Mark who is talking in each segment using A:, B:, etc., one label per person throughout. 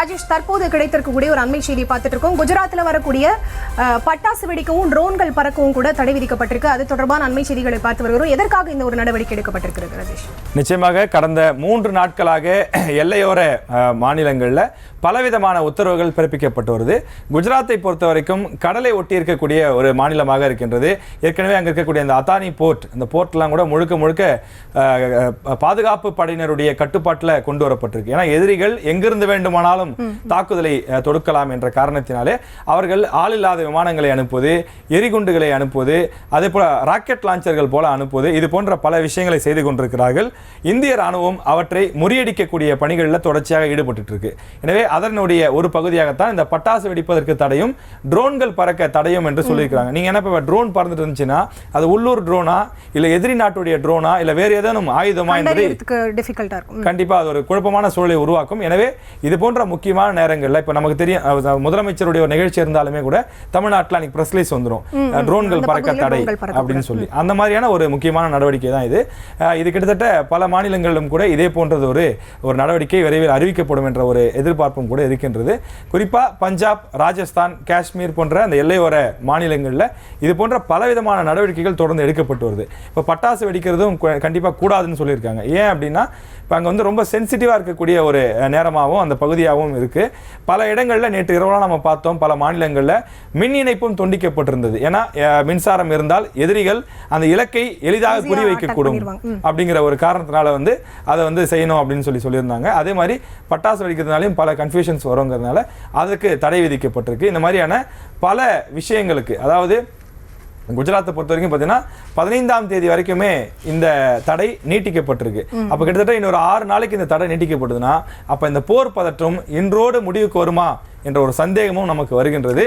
A: ராஜேஷ், தற்போது கிடைத்திருக்கக்கூடிய ஒரு அண்மை செய்தி பார்த்துட்டு இருக்கோம். குஜராத்தில் வரக்கூடிய பட்டாசு வெடிக்கவும் ட்ரோன்கள் பறக்கவும் கூட தடை விதிக்கப்பட்டிருக்கு. அது தொடர்பான அண்மை செய்திகளை பார்த்து வருகிறோம். எதற்காக இந்த ஒரு நடவடிக்கை எடுக்கப்பட்டிருக்கிறது ராஜேஷ்?
B: நிச்சயமாக கடந்த 3 நாட்களாக எல்லையோர மாநிலங்களில் பலவிதமான உத்தரவுகள் பிறப்பிக்கப்பட்டு வருது. குஜராத்தை பொறுத்த வரைக்கும் கடலை ஒட்டி இருக்கக்கூடிய ஒரு மாநிலமாக இருக்கின்றது. ஏற்கனவே அங்கே இருக்கக்கூடிய அந்த அதானி போர்ட், அந்த போர்ட்லாம் கூட முழுக்க முழுக்க பாதுகாப்பு படையினருடைய கட்டுப்பாட்டில் கொண்டு வரப்பட்டிருக்கு. ஏன்னா எதிரிகள் எங்கிருந்து வேண்டுமானாலும் தாக்குதலை தொடுக்கலாம் என்ற காரணத்தினாலே அவர்கள் ஆளில்லாத விமானங்களை அனுப்புவது, எரிகுண்டுகளை அனுப்புவது, அதே போல ராக்கெட் லான்ச்சர்கள் போல அனுப்புவது, இது போன்ற பல விஷயங்களை செய்து கொண்டிருக்கிறார்கள். இந்திய ராணுவம் அவற்றை முறியடிக்கக்கூடிய பணிகளில் தொடர்ச்சியாக ஈடுபட்டு இருக்கு. எனவே அதனுடைய ஒரு பகுதியாகத்தான் இந்த பட்டாசு வெடிப்பதற்கு தடையும் ட்ரோன்கள் பறக்க தடையும் என்று சொல்லியிருக்கிறாங்க. நீங்க என்ன இப்ப ட்ரோன் பறந்துட்டு இருந்துச்சுன்னா அது உள்ளூர் ட்ரோனா இல்ல எதிரி நாட்டுடைய ட்ரோனா இல்ல வேற ஏதேனும் ஆயுதமா என்பது கண்டிப்பா அது ஒரு குழப்பமான சூழலை உருவாக்கும். எனவே இது போன்ற முக்கியமான நேரங்களில் இப்ப நமக்கு தெரியும் முதலமைச்சருடைய ஒரு நிகழ்ச்சி இருந்தாலுமே கூட தமிழ்நாட்டில் அன்னைக்கு பிரஸ் ரிலீஸ் வந்துடும், ட்ரோன்கள் பறக்க தடை அப்படின்னு சொல்லி. அந்த மாதிரியான ஒரு முக்கியமான நடவடிக்கை தான் இது. இது கிட்டத்தட்ட பல மாநிலங்களிலும் கூட இதே போன்றது ஒரு நடவடிக்கை விரைவில் அறிவிக்கப்படும் என்ற ஒரு எதிர்பார்ப்பும் கூட இருக்கின்றது. குறிப்பா பஞ்சாப், ராஜஸ்தான், காஷ்மீர் போன்ற அந்த எல்லையோர மாநிலங்களில் இது போன்ற பலவிதமான நடவடிக்கைகள் தொடர்ந்து எடுக்கப்பட்டு வருது. இப்போ பட்டாசு வெடிக்கிறதும் கண்டிப்பா கூடாதுன்னு சொல்லியிருக்காங்க. ஏன் அப்படின்னா இப்போ அங்கே ரொம்ப சென்சிட்டிவாக இருக்கக்கூடிய ஒரு நேரமாகவும் அந்த பகுதியாகவும் இருக்கு. பல இடங்களில் நேற்று இரவுலாம் நம்ம பார்த்தோம், பல மாநிலங்களில் மின் இணைப்பும் துண்டிக்கப்பட்டிருந்தது. ஏன்னா மின்சாரம் இருந்தால் எதிரிகள் அந்த இலக்கை எளிதாக குறிவைக்கக்கூடும் அப்படிங்கிற ஒரு காரணத்தினால அதை செய்யணும் அப்படின்னு சொல்லியிருந்தாங்க. அதே மாதிரி பட்டாசு வெடிக்கிறதுனாலையும் பல கன்ஃபியூஷன்ஸ் வருங்கிறதுனால அதுக்கு தடை விதிக்கப்பட்டிருக்கு. இந்த மாதிரியான பல விஷயங்களுக்கு, அதாவது குஜராத்தை பொறுத்த வரைக்கும் பார்த்தீங்கன்னா 15ஆம் தேதி வரைக்குமே இந்த தடை நீட்டிக்கப்பட்டிருக்கு. அப்போ கிட்டத்தட்ட இன்னொரு 6 நாளைக்கு இந்த தடை நீட்டிக்கப்பட்டதுன்னா அப்போ இந்த போர் பதற்றம் இன்றோடு முடிவுக்கு வருமா என்ற ஒரு சந்தேகமும் நமக்கு வருகின்றது.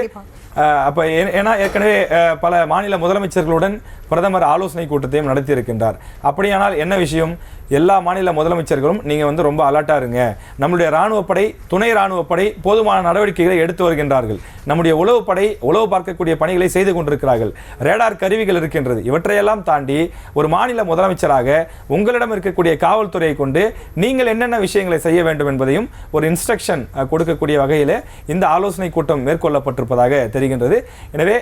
B: அப்போ ஏன்னா ஏற்கனவே பல மாநில முதலமைச்சர்களுடன் பிரதமர் ஆலோசனை கூட்டத்தையும் நடத்தி இருக்கின்றார். அப்படியானால் என்ன விஷயம், எல்லா மாநில முதலமைச்சர்களும் நீங்கள் ரொம்ப அலர்ட்டாக இருங்க, நம்முடைய இராணுவப்படை, துணை இராணுவப்படை போதுமான நடவடிக்கைகளை எடுத்து வருகின்றார்கள், நம்முடைய உளவுப்படை உளவு பார்க்கக்கூடிய பணிகளை செய்து கொண்டிருக்கிறார்கள், ரேடார் கருவிகள் இருக்கின்றது. இவற்றையெல்லாம் தாண்டி ஒரு மாநில முதலமைச்சராக உங்களிடம் இருக்கக்கூடிய காவல்துறையை கொண்டு நீங்கள் என்னென்ன விஷயங்களை செய்ய வேண்டும் என்பதையும் ஒரு இன்ஸ்ட்ரக்ஷன் கொடுக்கக்கூடிய வகையில் இந்த ஆலோசனை கூட்டம் மேற்கொள்ளப்பட்டிருப்பதாக தெரிகின்றது. எனவே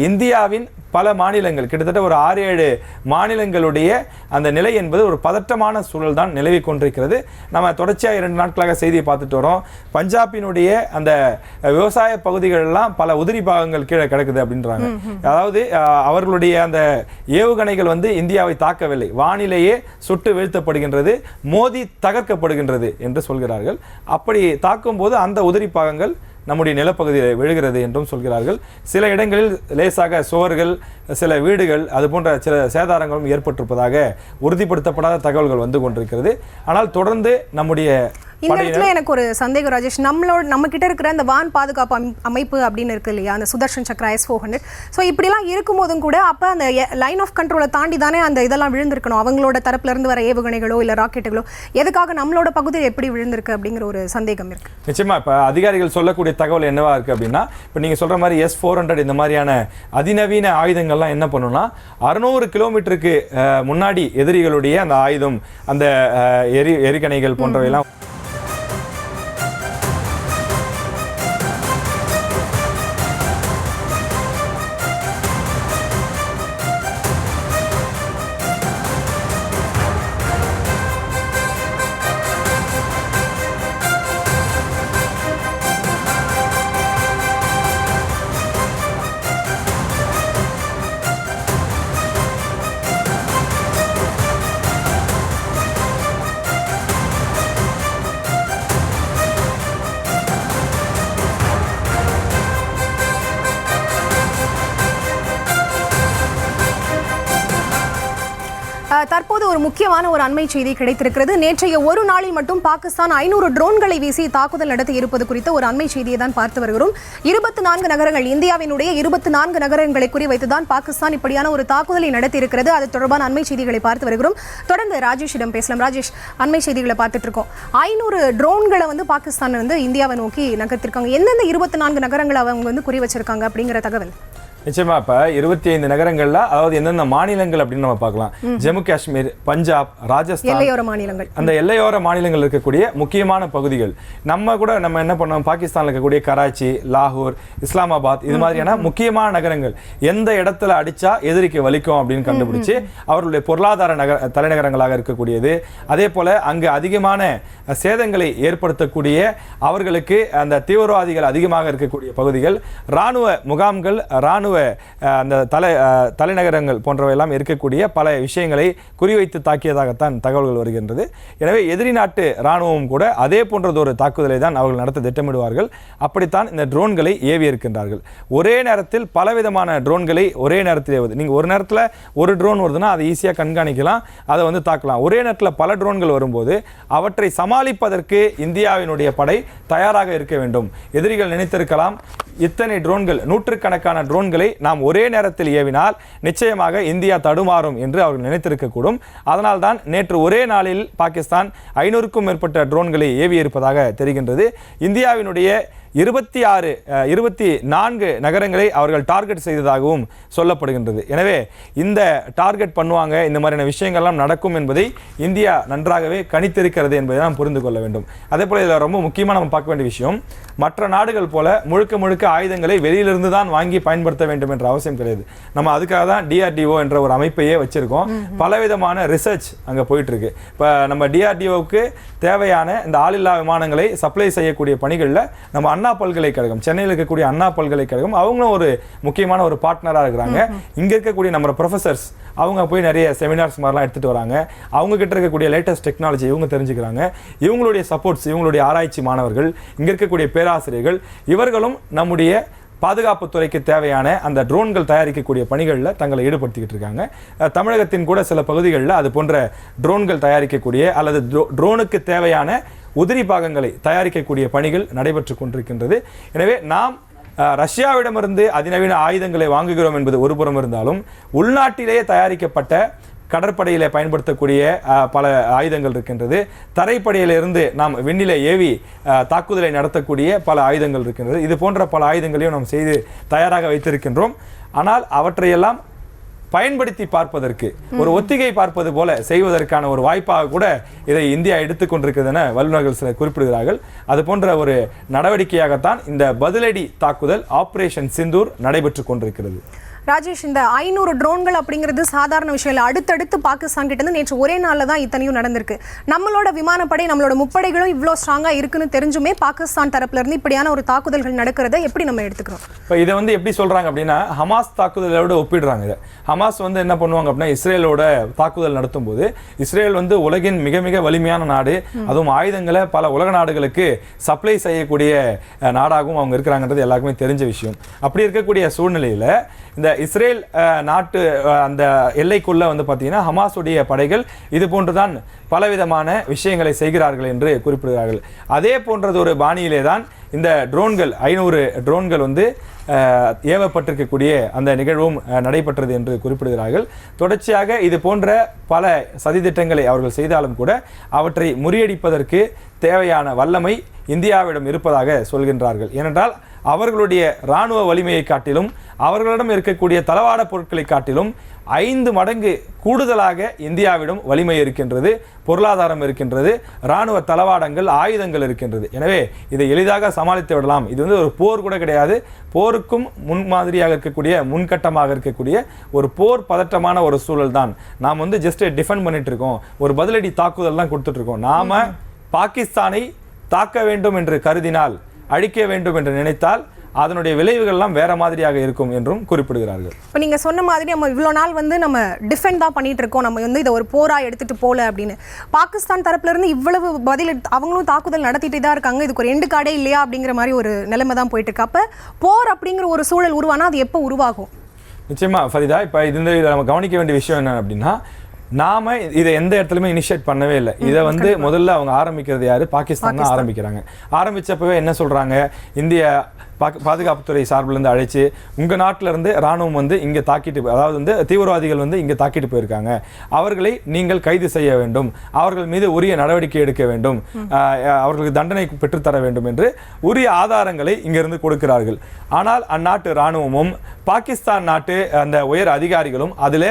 B: இந்தியாவின் பல மாநிலங்கள், கிட்டத்தட்ட ஒரு 6-7 மாநிலங்களுடைய அந்த நிலை என்பது ஒரு பதற்றமான சூழல் தான் நிலவி கொண்டிருக்கிறது. நம்ம தொடர்ச்சியாக 2 நாட்களாக செய்தியை பார்த்துட்டு வரோம். பஞ்சாபினுடைய அந்த விவசாய பகுதிகள் எல்லாம் பல உதிரி பாகங்கள் கீழே கிடக்குது அப்படின்றாங்க. அதாவது அவர்களுடைய அந்த ஏவுகணைகள் இந்தியாவை தாக்கவில்லை, வானிலேயே சுட்டு வீழ்த்தப்படுகின்றது, மோதி தகர்க்கப்படுகின்றது என்று சொல்கிறார்கள். அப்படி தாக்கும் போது அந்த உதிரி பாகங்கள் நம்முடைய நிலப்பகுதியில் விழுகிறது என்றும் சொல்கிறார்கள். சில இடங்களில் லேசாக சுவர்கள், சில வீடுகள், அது போன்ற சில சேதாரங்களும் ஏற்பட்டிருப்பதாக உறுதிப்படுத்தப்படாத தகவல்கள் வந்து கொண்டிருக்கிறது. ஆனால் தொடர்ந்து நம்முடைய
A: இந்த இடத்துல எனக்கு ஒரு சந்தேகம் ராஜேஷ், நம்ம கிட்ட இருக்கிற அந்த வான் பாதுகாப்பு அமைப்பு அப்படின்னு இருக்கு இல்லையா, அந்த சுதர்ஷன் சக்ரா S-400, ஸோ இப்படிலாம் இருக்கும்போதும் கூட அப்போ அந்த லைன் ஆஃப் கண்ட்ரோலை தாண்டி தானே அந்த இதெல்லாம் விழுந்திருக்கணும். அவங்களோட தரப்புல இருந்து வர ஏவுகணைகளோ இல்லை ராக்கெட்டுகளோ எதுக்காக நம்மளோட பகுதியில் எப்படி விழுந்திருக்கு அப்படிங்கிற ஒரு சந்தேகம் இருக்கு.
B: நிச்சயமா இப்போ அதிகாரிகள் சொல்லக்கூடிய தகவல் என்னவா இருக்கு அப்படின்னா, இப்போ நீங்க சொல்ற மாதிரி S-400 இந்த மாதிரியான அதிநவீன ஆயுதங்கள்லாம் என்ன பண்ணுன்னா 600 கிலோமீட்டருக்கு முன்னாடி எதிரிகளுடைய அந்த ஆயுதம், அந்த எரிகணைகள் போன்றவையெல்லாம்
A: தற்போது ஒரு முக்கியமான ஒரு அண்மை செய்தி கிடைத்திருக்கிறது. நேற்றைய ஒரு நாளில் மட்டும் பாகிஸ்தான் 500 ட்ரோன்களை வீசி தாக்குதல் நடத்தி இருப்பது குறித்த ஒரு அண்மை செய்தியை தான் பார்த்து வருகிறோம். 24 நகரங்கள், இந்தியாவினுடைய 24 நகரங்களை குறிவைத்துதான் பாகிஸ்தான் இப்படியான ஒரு தாக்குதலை நடத்தி இருக்கிறது. அது தொடர்பான அண்மை செய்திகளை பார்த்து வருகிறோம். தொடர்ந்து ராஜேஷிடம் பேசலாம். ராஜேஷ், அண்மை செய்திகளை பார்த்துட்டு இருக்கோம். 500 ட்ரோன்களை பாகிஸ்தான் இந்தியாவை நோக்கி நகர்த்திருக்காங்க. எந்தெந்த 24 நகரங்களை அவங்க குறி வச்சிருக்காங்க அப்படிங்கிற தகவல்?
B: நிச்சயமா இப்ப 25 நகரங்கள்ல அதாவது எந்தெந்த மாநிலங்கள் அப்படின்னு நம்ம பார்க்கலாம். ஜம்மு காஷ்மீர், பஞ்சாப், ராஜஸ்தான்,
A: எல்லையோர மாநிலங்கள்,
B: அந்த எல்லையோர மாநிலங்கள் இருக்கக்கூடிய முக்கியமான பகுதிகள். நம்ம என்ன பண்ணோம், பாகிஸ்தான்ல இருக்கக்கூடிய கராச்சி, லாகூர், இஸ்லாமாபாத் இது மாதிரியான முக்கியமான நகரங்கள் எந்த இடத்துல அடிச்சா எதிரிக்கு வலிக்கும் அப்படின்னு கண்டுபிடிச்சு அவர்களுடைய பொருளாதார தலைநகரங்களாக இருக்கக்கூடியது. அதே போல அங்கு அதிகமான சேதங்களை ஏற்படுத்தக்கூடிய அவர்களுக்கு அந்த தீவிரவாதிகள் அதிகமாக இருக்கக்கூடிய பகுதிகள், இராணுவ முகாம்கள், இராணுவ அந்த தலைநகரங்கள் போன்றவையெல்லாம் இருக்கக்கூடிய பல விஷயங்களை குறிவைத்து தாக்கியதாகத்தான் தகவல்கள் வருகின்றது. எனவே எதிரி நாட்டு இராணுவம் கூட அதே போன்றதொரு தாக்குதலை தான் அவர்கள் நடத்த திட்டமிடுவார்கள். அப்படித்தான் இந்த ட்ரோன்களை ஏவி இருக்கின்றார்கள். ஒரே நேரத்தில் பலவிதமான ட்ரோன்களை ஒரே நேரத்தில் ஏவுது. நீங்கள் ஒரு நேரத்தில் ஒரு ட்ரோன் வருதுன்னா அதை ஈஸியாக கண்காணிக்கலாம், அதை தாக்கலாம். ஒரே நேரத்தில் பல ட்ரோன்கள் வரும்போது அவற்றை சமாளிப்பதற்கு இந்தியாவினுடைய படை தயாராக இருக்க வேண்டும். எதிரிகள் நினைத்திருக்கலாம், இத்தனை ட்ரோன்கள், நூற்றுக்கணக்கான ட்ரோன்களை நாம் ஒரே நேரத்தில் ஏவினால் நிச்சயமாக இந்தியா தடுமாறும் என்று அவர்கள் நினைத்திருக்கக்கூடும். அதனால்தான் நேற்று ஒரே நாளில் பாகிஸ்தான் 500க்கும் மேற்பட்ட ட்ரோன்களை ஏவி இருப்பதாக தெரிகின்றது. இந்தியாவினுடைய 24 நகரங்களை அவர்கள் டார்கெட் செய்ததாகவும் சொல்லப்படுகின்றது. எனவே இந்த டார்கெட் பண்ணுவாங்க, இந்த மாதிரியான விஷயங்கள்லாம் நடக்கும் என்பதை இந்தியா நன்றாகவே கணித்திருக்கிறது என்பதை நாம் புரிந்து கொள்ள வேண்டும். அதே போல இதில் ரொம்ப முக்கியமாக நம்ம பார்க்க வேண்டிய விஷயம், மற்ற நாடுகள் போல முழுக்க ஆயுதங்களை வெளியிலிருந்து தான் வாங்கி பயன்படுத்த வேண்டும் என்ற அவசியம் கிடையாது. நம்ம அதுக்காக தான் DRDO என்ற ஒரு அமைப்பையே வச்சிருக்கோம். பலவிதமான ரிசர்ச் அங்கே போயிட்டு இருக்கு. இப்போ நம்ம DRDOவுக்கு தேவையான இந்த ஆளில்லா விமானங்களை சப்ளை செய்யக்கூடிய பணிகளில் நம்ம அண்ணா பல்கலைக்கழகம், சென்னையில் இருக்கக்கூடிய அண்ணா பல்கலைக்கழகம் அவங்களும் ஒரு முக்கியமான ஒரு பார்ட்னராக இருக்கிறாங்க. இங்கே இருக்கக்கூடிய நம்ம ப்ரொஃபசர்ஸ் அவங்க போய் நிறைய செமினார்ஸ் மாதிரிலாம் எடுத்துகிட்டு வராங்க. அவங்க கிட்ட இருக்கக்கூடிய லேட்டஸ்ட் டெக்னாலஜி இவங்க தெரிஞ்சுக்கிறாங்க. இவங்களுடைய சப்போர்ட்ஸ், இவங்களுடைய ஆராய்ச்சி மாணவர்கள், இங்கே இருக்கக்கூடிய பேராசிரியர்கள், இவர்களும் நம்முடைய பாதுகாப்புத்துறைக்கு தேவையான அந்த ட்ரோன்கள் தயாரிக்கக்கூடிய பணிகளில் தங்களை ஈடுபடுத்திக்கிட்டு இருக்காங்க. தமிழகத்தின் கூட சில பகுதிகளில் அது போன்ற ட்ரோன்கள் தயாரிக்கக்கூடிய அல்லது ட்ரோனுக்கு தேவையான உதிரி பாகங்களை தயாரிக்கக்கூடிய பணிகள் நடைபெற்று கொண்டிருக்கின்றது. எனவே நாம் ரஷ்யாவிடமிருந்து அதிநவீன ஆயுதங்களை வாங்குகிறோம் என்பது ஒருபுறம் இருந்தாலும், உள்நாட்டிலேயே தயாரிக்கப்பட்ட கடற்படையில் பயன்படுத்தக்கூடிய பல ஆயுதங்கள் இருக்கின்றது. தரைப்படையிலிருந்து நாம் விண்ணிலே ஏவி தாக்குதலை நடத்தக்கூடிய பல ஆயுதங்கள் இருக்கின்றது. இது போன்ற பல ஆயுதங்களையும் நாம் செய்து தயாராக வைத்திருக்கின்றோம். ஆனால் அவற்றையெல்லாம் பயன்படுத்தி பார்ப்பதற்கு, ஒரு ஒத்திகை பார்ப்பது போல செய்வதற்கான ஒரு வாய்ப்பாக கூட இதை இந்தியா எடுத்துக்கொண்டிருக்கிறது என வல்லுநர்கள் சிலர் குறிப்பிடுகிறார்கள். அது போன்ற ஒரு நடவடிக்கையாகத்தான் இந்த பதிலடி தாக்குதல் ஆபரேஷன் சிந்தூர் நடைபெற்று கொண்டிருக்கிறது.
A: ராஜேஷ், இந்த 500 ட்ரோன்கள் அப்படிங்கிறது சாதாரண விஷயம் இல்லை. அடுத்தடுத்து பாகிஸ்தான் கிட்ட இருந்து நேற்று ஒரே நாளில் தான் இத்தனையும் நடந்திருக்கு. நம்மளோட விமானப்படை, நம்மளோட முப்படைகளும் இவ்வளோ ஸ்ட்ராங்காக இருக்குன்னு தெரிஞ்சுமே பாகிஸ்தான் தரப்புல இருந்து இப்படியான ஒரு தாக்குதல்கள் நடக்கிறத எப்படி நம்ம எடுத்துக்கிறோம்?
B: இப்போ இதை எப்படி சொல்றாங்க அப்படின்னா, ஹமாஸ் தாக்குதலோட ஒப்பிடுறாங்க. இதை ஹமாஸ் என்ன பண்ணுவாங்க அப்படின்னா, இஸ்ரேலோட தாக்குதல் நடத்தும் போது, இஸ்ரேல் உலகின் மிக மிக வலிமையான நாடு, அதுவும் ஆயுதங்களை பல உலக நாடுகளுக்கு சப்ளை செய்யக்கூடிய நாடாகவும் அவங்க இருக்கிறாங்கன்றது எல்லாருக்குமே தெரிஞ்ச விஷயம். அப்படி இருக்கக்கூடிய சூழ்நிலையில் இந்த இஸ்ரேல் நாட்டு அந்த எல்லைக்குள்ள பார்த்தீங்கன்னா ஹமாஸுடைய படைகள் இது போன்றுதான் பலவிதமான விஷயங்களை செய்கிறார்கள் என்று குறிப்பிடுகிறார்கள். அதே போன்றது ஒரு பாணியிலே தான் இந்த ட்ரோன்கள் 500 ட்ரோன்கள் ஏவப்பட்டிருக்கக்கூடிய அந்த நிகழ்வும் நடைபெற்றது என்று குறிப்பிடுகிறார்கள். தொடர்ச்சியாக இது போன்ற பல சதித்திட்டங்களை அவர்கள் செய்தாலும் கூட அவற்றை முறியடிப்பதற்கு தேவையான வல்லமை இந்தியாவிடம் இருப்பதாக சொல்கின்றார்கள். ஏனென்றால் அவர்களுடைய இராணுவ வலிமையை காட்டிலும், அவர்களிடம் இருக்கக்கூடிய தளவாட பொருட்களை காட்டிலும் 5 மடங்கு கூடுதலாக இந்தியாவிடம் வலிமை இருக்கின்றது, பொருளாதாரம் இருக்கின்றது, இராணுவ தளவாடங்கள், ஆயுதங்கள் இருக்கின்றது. எனவே இதை எளிதாக சமாளித்து விடலாம். இது ஒரு போர் கூட கிடையாது. போருக்கும் முன்மாதிரியாக இருக்கக்கூடிய, முன்கட்டமாக இருக்கக்கூடிய ஒரு போர் பதற்றமான ஒரு சூழல் தான். நாம் ஜஸ்ட் டிஃபெண்ட் பண்ணிட்டு இருக்கோம், ஒரு பதிலடி தாக்குதல் தான் கொடுத்துட்டு இருக்கோம். நாம பாகிஸ்தானை தாக்க வேண்டும் என்று கருதினால், அழிக்க வேண்டும் என்று நினைத்தால் அதனுடைய விளைவுகள்லாம் வேற மாதிரியாக இருக்கும் என்றும் குறிப்பிடுகிறார்கள்.
A: இப்போ நீங்க சொன்ன மாதிரி நம்ம இவ்வளோ நாள் நம்ம டிஃபெண்ட் தான் பண்ணிட்டு இருக்கோம், நம்ம இதை ஒரு போரா எடுத்துட்டு போல அப்படின்னு. பாகிஸ்தான் தரப்புல இருந்து இவ்வளவு பதில் அவங்களும் தாக்குதல் நடத்திட்டு தான் இருக்காங்க. இதுக்கு ஒரு எண்டு கார்டே இல்லையா அப்படிங்கிற மாதிரி ஒரு நிலைமை தான் போயிட்டு இருக்கு. அப்ப போர் அப்படிங்கிற ஒரு சூழல் உருவானா அது எப்போ உருவாகும்?
B: நிச்சயமா ஃபரிதா, இப்போ நம்ம கவனிக்க வேண்டிய விஷயம் என்ன அப்படின்னா, நாம இதை எந்த இடத்துலயுமே இனிஷியேட் பண்ணவே இல்லை. இதை வந்து முதல்ல அவங்க ஆரம்பிக்கிறது யாரு? பாகிஸ்தான் தான் ஆரம்பிக்கிறாங்க. ஆரம்பிச்சப்பவே என்ன சொல்றாங்க, இந்திய பாதுகாப்புத்துறை சார்பிலிருந்து அழைச்சு உங்க நாட்டில இருந்து ராணுவம் வந்து இங்க தாக்கிட்டு, அதாவது வந்து தீவிரவாதிகள் வந்து இங்க தாக்கிட்டு போயிருக்காங்க, அவர்களை நீங்கள் கைது செய்ய வேண்டும், அவர்கள் மீது உரிய நடவடிக்கை எடுக்க வேண்டும், அவர்களுக்கு தண்டனை பெற்றுத்தர வேண்டும் என்று உரிய ஆதாரங்களை இங்கிருந்து கொடுக்கிறார்கள். ஆனால் அந்நாட்டு ராணுவமும் பாகிஸ்தான் நாட்டு அந்த உயர் அதிகாரிகளும் அதில்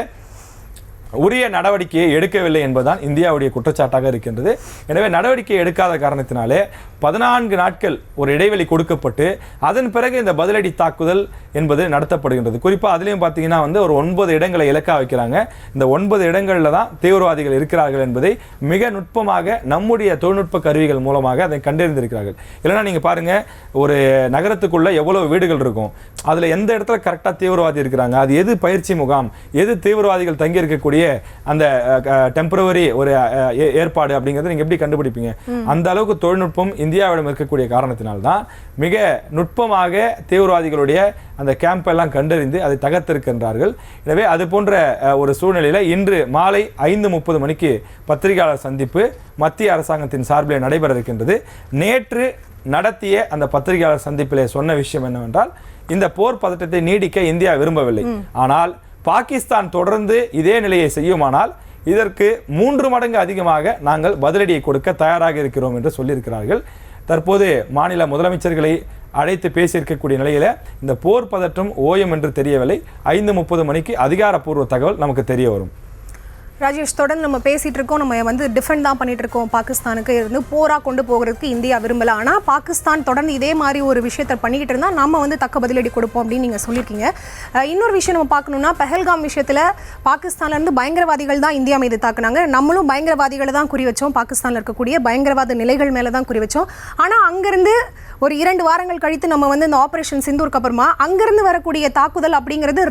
B: உரிய நடவடிக்கையை எடுக்கவில்லை என்பதுதான் இந்தியாவுடைய குற்றச்சாட்டாக இருக்கின்றது. எனவே நடவடிக்கை எடுக்காத காரணத்தினாலே 14 நாட்கள் ஒரு இடைவெளி கொடுக்கப்பட்டு அதன் பிறகு இந்த பதிலடி தாக்குதல் என்பது நடத்தப்படுகின்றது. குறிப்பாக அதுலேயும் பார்த்தீங்கன்னா வந்து ஒரு 9 இடங்களை இலக்கா வைக்கிறாங்க. இந்த 9 இடங்களில் தான் தீவிரவாதிகள் இருக்கிறார்கள் என்பதை மிக நுட்பமாக நம்முடைய தொழில்நுட்ப கருவிகள் மூலமாக அதை கண்டறிந்திருக்கிறார்கள். இல்லைனா நீங்கள் பாருங்கள், ஒரு நகரத்துக்குள்ள எவ்வளவு வீடுகள் இருக்கும், அதில் எந்த இடத்துல கரெக்டாக தீவிரவாதி இருக்கிறாங்க, அது எது பயிற்சி முகாம், எது தீவிரவாதிகள் தங்கி இருக்கக்கூடிய அந்த டெம்பரவரி ஒரு ஏற்பாடு அப்படிங்கிறத நீங்க எப்படி கண்டுபிடிப்பீங்க? அந்த அளவுக்கு தொழில்நுட்பம் இந்தியாவிடம் இருக்கக்கூடிய காரணத்தினால்தான் மிக நுட்பமாக தீவிரவாதிகளுடைய அந்த கேம்ப் எல்லாம் கண்டறிந்து அதை தகர்த்திருக்கின்றார்கள். எனவே அது போன்ற ஒரு சூழ்நிலையில் இன்று மாலை 5:30 மணிக்கு பத்திரிகையாளர் சந்திப்பு மத்திய அரசாங்கத்தின் சார்பில் நடைபெற இருக்கின்றது. நேற்று நடத்திய அந்த பத்திரிகையாளர் சந்திப்பிலே சொன்ன விஷயம் என்னவென்றால், இந்த போர் பதட்டத்தை நீடிக்க இந்தியா விரும்பவில்லை, ஆனால் பாகிஸ்தான் தொடர்ந்து இதே நிலையை செய்யுமானால் இதற்கு 3 மடங்கு அதிகமாக நாங்கள் பதிலடியை கொடுக்க தயாராக இருக்கிறோம் என்று சொல்லியிருக்கிறார்கள். தற்போது மாநில முதலமைச்சர்களை அழைத்து பேசியிருக்கக்கூடிய நிலையில் இந்த போர் பதற்றம் ஓயும் என்று தெரியவில்லை. 5:30 மணிக்கு அதிகாரப்பூர்வ தகவல் நமக்கு தெரிய வரும்.
A: ராஜேஷ், தொடர்ந்து நம்ம பேசிட்டு இருக்கோம், நம்ம வந்து டிஃபெண்ட் தான் பண்ணிட்டு இருக்கோம், பாகிஸ்தானுக்கு இருந்து போரா கொண்டு போகிறதுக்கு இந்தியா விரும்பல, ஆனால் பாகிஸ்தான் தொடர்ந்து இதே மாதிரி ஒரு விஷயத்தை பண்ணிக்கிட்டு இருந்தால் நம்ம வந்து தக்க பதிலடி கொடுப்போம் அப்படின்னு நீங்கள் சொல்லியிருக்கீங்க. இன்னொரு விஷயம் நம்ம பார்க்கணும்னா, பஹல்காம் விஷயத்தில் பாகிஸ்தான்லேருந்து பயங்கரவாதிகள் தான் இந்தியா மீது தாக்குனாங்க, நம்மளும் பயங்கரவாதிகளை தான் குறி வச்சோம், பாகிஸ்தானில் இருக்கக்கூடிய பயங்கரவாத நிலைகள் மேலே தான் குறி வச்சோம். ஆனால் அங்கேருந்து ஒரு 2 வாரங்கள் கழித்து நம்ம வந்து இந்த ஆபரேஷன் சிந்தூருக்கு அப்புறமா அங்கிருந்து வரக்கூடிய தாக்குதல் அப்படிங்கிறது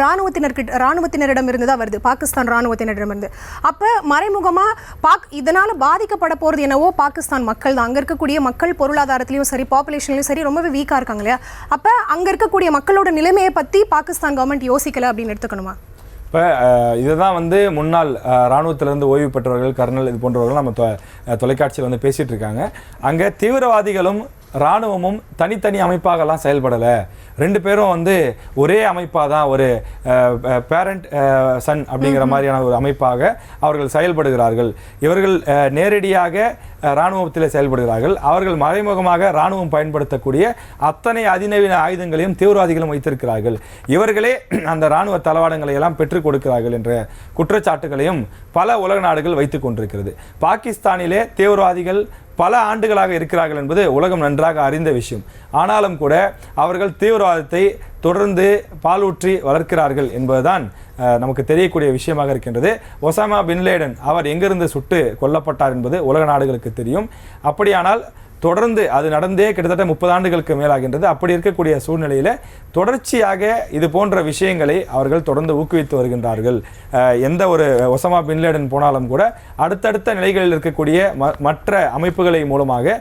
A: ராணுவத்தினரிடம் இருந்து தான் வருது, பாகிஸ்தான் ராணுவத்தினரிடம் இருந்து. அப்போ மறைமுகமாக இதனால் பாதிக்கப்பட போகிறது என்னவோ பாகிஸ்தான் மக்கள் தான். அங்கே இருக்கக்கூடிய மக்கள் பொருளாதாரத்திலையும் சரி, பாப்புலேஷன்லையும் சரி ரொம்பவே வீக்காக இருக்காங்க இல்லையா? அப்போ அங்கே இருக்கக்கூடிய மக்களோட நிலைமையை பற்றி பாகிஸ்தான் கவர்மெண்ட் யோசிக்கலை அப்படின்னு எடுத்துக்கணுமா?
B: இப்போ இதுதான் வந்து முன்னாள் இராணுவத்திலிருந்து ஓய்வு பெற்றவர்கள், கர்னல் இது போன்றவர்கள் நம்ம தொலைக்காட்சியில் வந்து பேசிகிட்டு இருக்காங்க. அங்கே தீவிரவாதிகளும் இராணுவமும் தனித்தனி அமைப்பாகலாம் செயல்படலை, 2 பேரும் வந்து ஒரே அமைப்பாக தான், ஒரு பேரண்ட் சன் அப்படிங்கிற மாதிரியான ஒரு அமைப்பாக அவர்கள் செயல்படுகிறார்கள். இவர்கள் நேரடியாக இராணுவத்தில் செயல்படுகிறார்கள், அவர்கள் மறைமுகமாக இராணுவம் பயன்படுத்தக்கூடிய அத்தனை அதிநவீன ஆயுதங்களையும் தீவிரவாதிகளும் வைத்திருக்கிறார்கள், இவர்களே அந்த இராணுவ தளவாடங்களை எல்லாம் பெற்றுக் கொடுக்கிறார்கள் என்ற குற்றச்சாட்டுகளையும் பல உலக நாடுகள் வைத்துக் கொண்டிருக்கிறது. பாகிஸ்தானிலே தீவிரவாதிகள் பல ஆண்டுகளாக இருக்கிறார்கள் என்பது உலகம் நன்றாக அறிந்த விஷயம். ஆனாலும் கூட அவர்கள் தீவிரவாதத்தை தொடர்ந்து பாலூற்றி வளர்க்கிறார்கள் என்பதுதான் நமக்கு தெரியக்கூடிய விஷயமாக இருக்கின்றது. ஒசாமா பின் லேடன் அவர் எங்கிருந்து சுட்டு கொல்லப்பட்டார் என்பது உலக நாடுகளுக்கு தெரியும். அப்படியானால் தொடர்ந்து அது நடந்தே கிட்டத்தட்ட 30 ஆண்டுகளுக்கு மேலாகின்றது. அப்படி இருக்கக்கூடிய சூழ்நிலையில் தொடர்ச்சியாக இது போன்ற விஷயங்களை அவர்கள் தொடர்ந்து ஊக்குவித்து வருகின்றார்கள். எந்த ஒரு ஒசாமா பின் லேடன் போனாலும் கூட அடுத்தடுத்த நிலைகளில் இருக்கக்கூடிய மற்ற அமைப்புகளை மூலமாக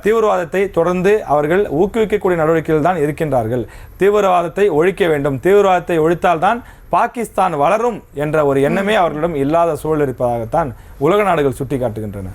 B: தீவிரவாதத்தை தொடர்ந்து அவர்கள் ஊக்குவிக்கக்கூடிய நடவடிக்கைகள் தான் இருக்கின்றார்கள். தீவிரவாதத்தை ஒழிக்க வேண்டும், தீவிரவாதத்தை ஒழித்தால்தான் பாகிஸ்தான் வளரும் என்ற ஒரு எண்ணமே அவர்களிடம் இல்லாத சூழல் இருப்பதாகத்தான் உலக நாடுகள் சுட்டி காட்டுகின்றன.